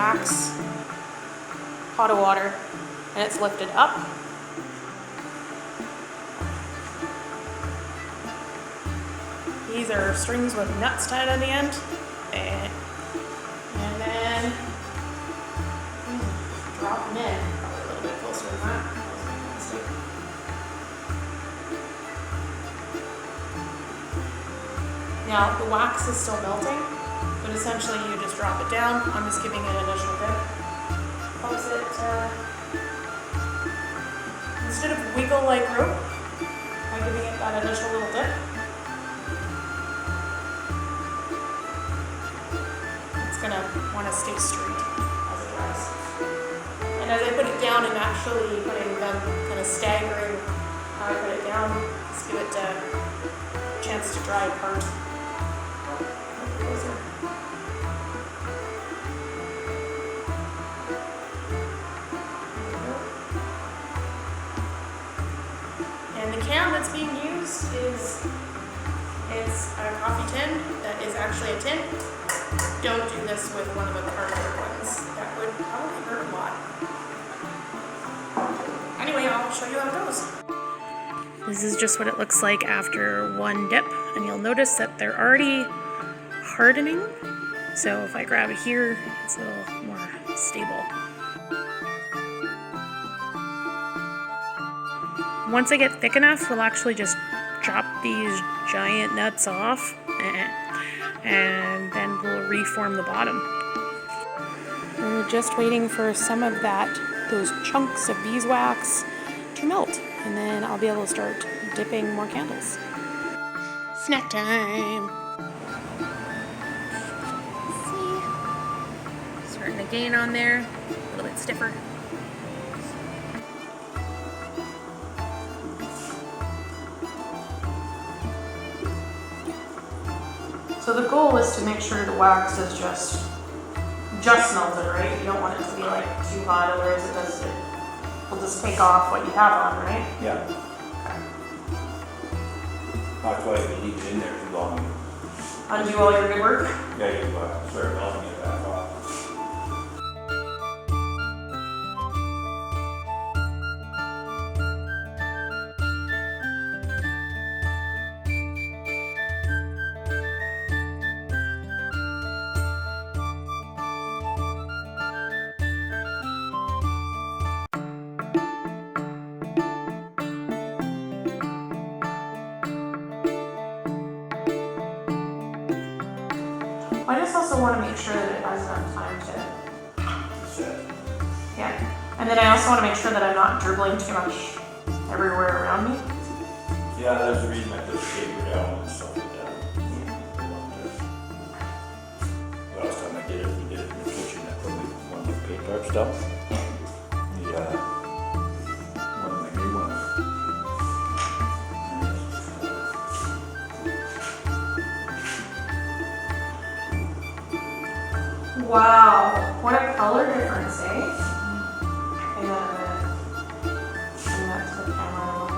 wax pot of water, and it's lifted up. These are strings with nuts tied at the end. And then drop them in. Probably a little bit closer than that. Now the wax is still melting, but essentially you just drop it down. I'm just giving it an initial dip. Helps it, instead of wiggle like rope, by giving it that initial little dip. It's gonna want to stay straight as it dries. And as I put it down, I'm actually putting them kind of staggering how I put it down. Just give it a chance to dry apart. And the can that's being used is a coffee tin that is actually a tin. Don't do this with one of the cardboard ones. That would probably hurt a lot. Anyway, I'll show you how it goes. This is just what it looks like after one dip, and you'll notice that they're already hardening. So if I grab it here, it's a little more stable. Once they get thick enough, we'll actually just chop these giant nuts off, and then we'll reform the bottom. We're just waiting for some of those chunks of beeswax to melt, and then I'll be able to start dipping more candles. Snack time! See? Starting to gain on there, a little bit stiffer. So the goal is to make sure the wax is just melted, right? You don't want it to be like too hot, otherwise it will just take off what you have on, right? Yeah. Okay. That's why if you leave it in there too long, Undo all your good work? yeah, you start melting it back off. I just also want to make sure that it has enough time to Set. yeah. And then I also want to make sure that I'm not dribbling too much everywhere around me. Yeah, there's a reason I put the paper down and stuff like that. The last time I did it, we did it in the kitchen. I put one of the paint dark stuff. One of my new ones. Wow, what a color difference, eh? Okay, then I'm gonna bring that to the camera a little.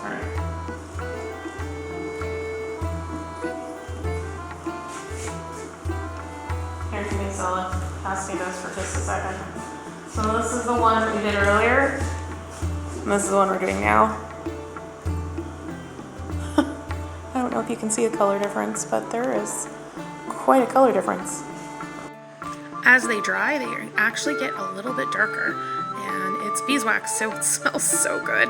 Sorry. Here, give me a solid. Pass me those for just a second. So this is the one that we did earlier, and this is the one we're doing now. I don't know if you can see a color difference, but there is quite a color difference. As they dry, they actually get a little bit darker, and it's beeswax, so it smells so good.